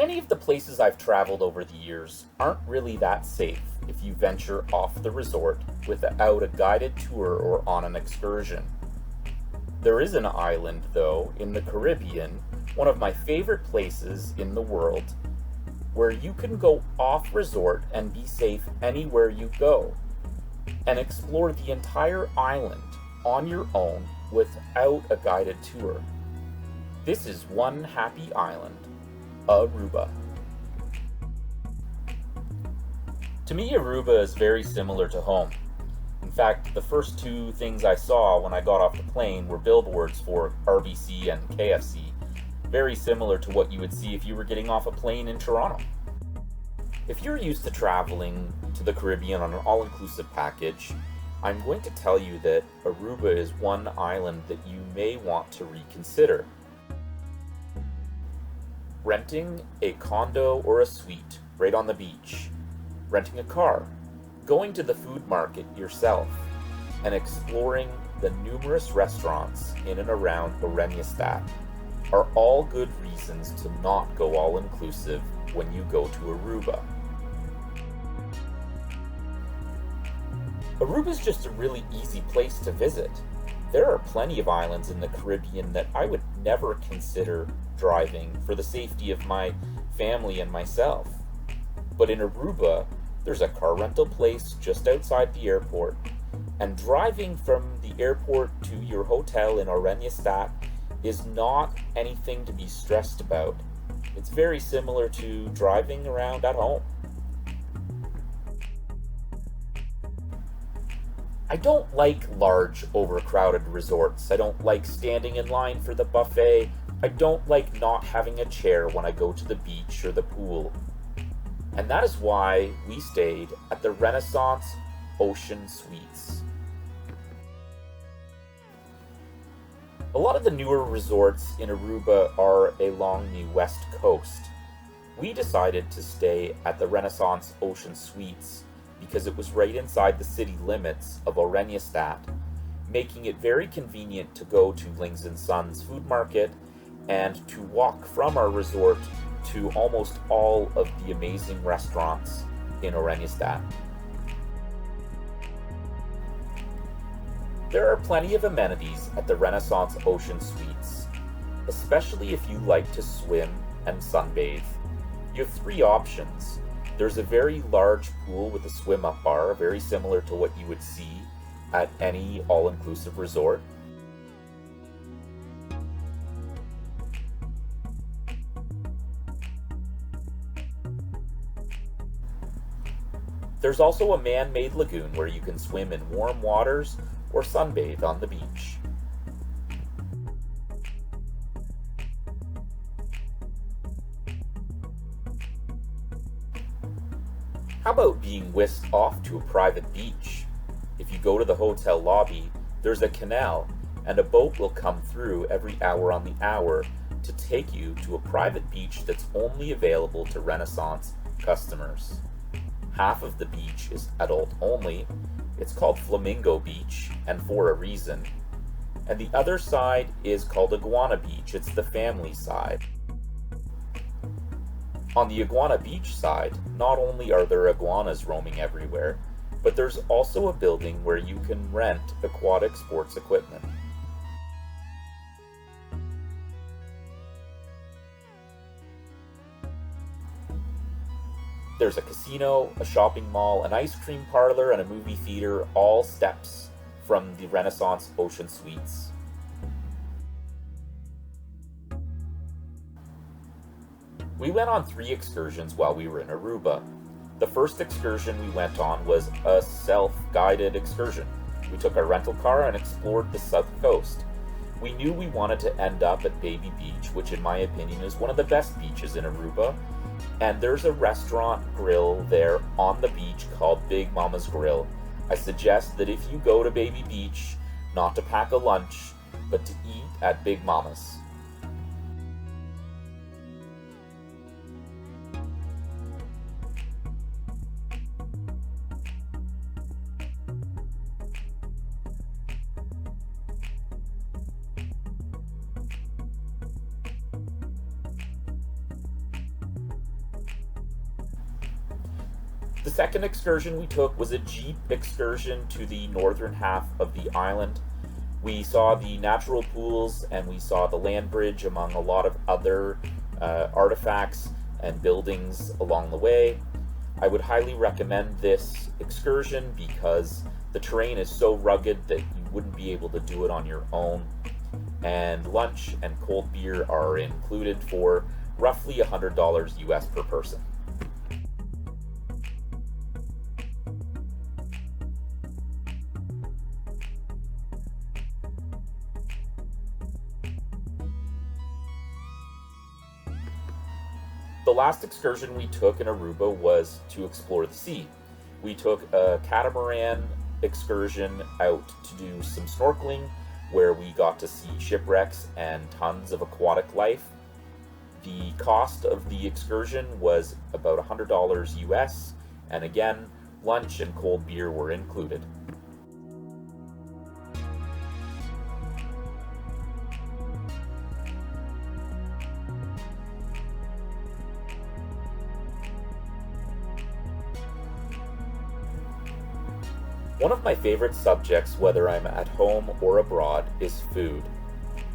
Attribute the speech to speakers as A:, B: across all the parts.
A: Many of the places I've traveled over the years aren't really that safe if you venture off the resort without a guided tour or on an excursion. There is an island, though, in the Caribbean, one of my favorite places in the world, where you can go off resort and be safe anywhere you go, and explore the entire island on your own without a guided tour. This is one happy island, Aruba. To me, Aruba is very similar to home. In fact, the first two things I saw when I got off the plane were billboards for RBC and KFC, very similar to what you would see if you were getting off a plane in Toronto. If you're used to traveling to the Caribbean on an all-inclusive package, I'm going to tell you that Aruba is one island that you may want to reconsider. Renting a condo or a suite right on the beach, renting a car, going to the food market yourself, and exploring the numerous restaurants in and around Oranjestad are all good reasons to not go all-inclusive when you go to Aruba. Aruba is just a really easy place to visit. There are plenty of islands in the Caribbean that I would never consider driving for the safety of my family and myself. But in Aruba, there's a car rental place just outside the airport, and driving from the airport to your hotel in Oranjestad is not anything to be stressed about. It's very similar to driving around at home. I don't like large, overcrowded resorts. I don't like standing in line for the buffet. I don't like not having a chair when I go to the beach or the pool. And that is why we stayed at the Renaissance Ocean Suites. A lot of the newer resorts in Aruba are along the west coast. We decided to stay at the Renaissance Ocean Suites because it was right inside the city limits of Oranjestad, making it very convenient to go to Lings and Sons food market and to walk from our resort to almost all of the amazing restaurants in Oranjestad. There are plenty of amenities at the Renaissance Ocean Suites, especially if you like to swim and sunbathe. You have three options. There's a very large pool with a swim-up bar, very similar to what you would see at any all-inclusive resort. There's also a man-made lagoon where you can swim in warm waters or sunbathe on the beach. How about being whisked off to a private beach? If you go to the hotel lobby, there's a canal, and a boat will come through every hour on the hour to take you to a private beach that's only available to Renaissance customers. Half of the beach is adult only. It's called Flamingo Beach, and for a reason. And the other side is called Iguana Beach. It's the family side. On the Iguana Beach side, not only are there iguanas roaming everywhere, but there's also a building where you can rent aquatic sports equipment. There's a casino, a shopping mall, an ice cream parlor, and a movie theater, all steps from the Renaissance Ocean Suites. We went on 3 excursions while we were in Aruba. The first excursion we went on was a self-guided excursion. We took our rental car and explored the south coast. We knew we wanted to end up at Baby Beach, which in my opinion is one of the best beaches in Aruba. And there's a restaurant grill there on the beach called Big Mama's Grill. I suggest that if you go to Baby Beach, not to pack a lunch, but to eat at Big Mama's. The second excursion we took was a jeep excursion to the northern half of the island. We saw the natural pools and we saw the land bridge among a lot of other artifacts and buildings along the way. I would highly recommend this excursion because the terrain is so rugged that you wouldn't be able to do it on your own. And lunch and cold beer are included for roughly $100 US per person. The last excursion we took in Aruba was to explore the sea. We took a Catamaran excursion out to do some snorkeling, where we got to see shipwrecks and tons of aquatic life. The cost of the excursion was about $100 US, and again, lunch and cold beer were included. One of my favorite subjects, whether I'm at home or abroad, is food.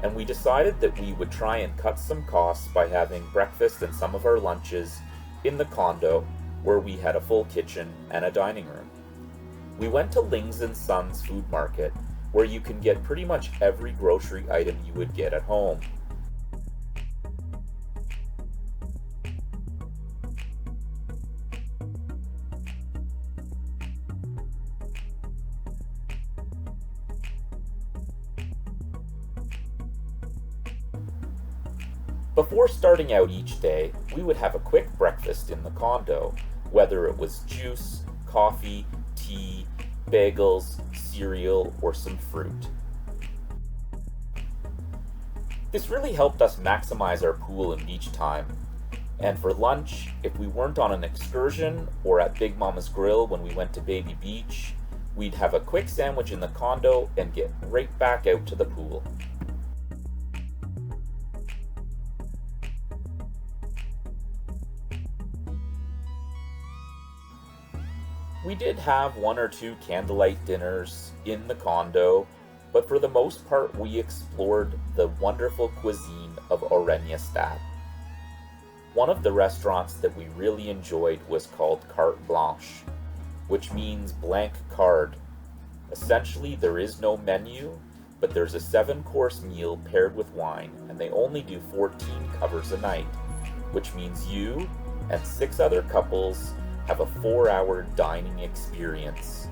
A: And we decided that we would try and cut some costs by having breakfast and some of our lunches in the condo, where we had a full kitchen and a dining room. We went to Ling's & Sons Food Market, where you can get pretty much every grocery item you would get at home. Before starting out each day, we would have a quick breakfast in the condo, whether it was juice, coffee, tea, bagels, cereal, or some fruit. This really helped us maximize our pool and beach time. And for lunch, if we weren't on an excursion or at Big Mama's Grill when we went to Baby Beach, we'd have a quick sandwich in the condo and get right back out to the pool. We did have one or two candlelight dinners in the condo, but for the most part we explored the wonderful cuisine of Oreña. One of the restaurants that we really enjoyed was called Carte Blanche, which means blank card. Essentially, there is no menu, but there's a 7-course meal paired with wine, and they only do 14 covers a night, which means you and 6 other couples have a 4-hour dining experience.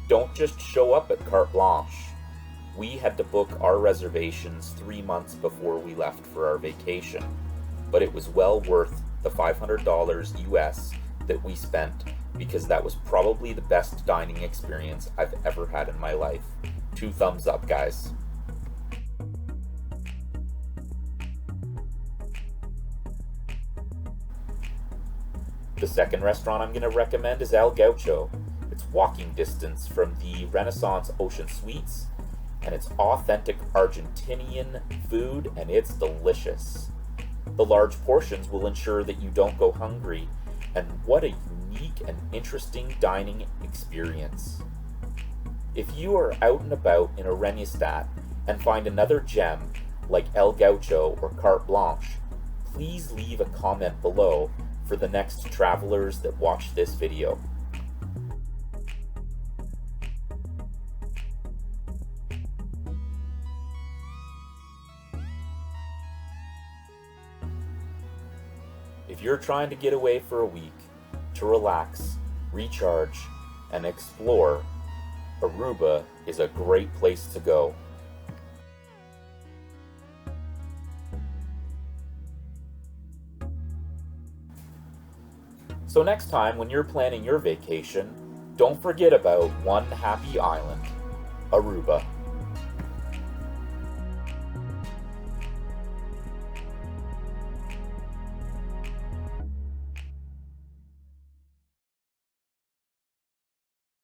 A: Don't just show up at Carte Blanche. We had to book our reservations 3 months before we left for our vacation, but it was well worth the $500 US that we spent, because that was probably the best dining experience I've ever had in my life. 2 thumbs up, guys. The second restaurant I'm going to recommend is El Gaucho. It's walking distance from the Renaissance Ocean Suites, and it's authentic Argentinian food, and it's delicious. The large portions will ensure that you don't go hungry, and what a unique and interesting dining experience. If you are out and about in Oreña and find another gem like El Gaucho or Carte Blanche, please leave a comment below for the next travelers that watch this video. If you're trying to get away for a week, to relax, recharge, and explore, Aruba is a great place to go. So next time when you're planning your vacation, don't forget about one happy island, Aruba.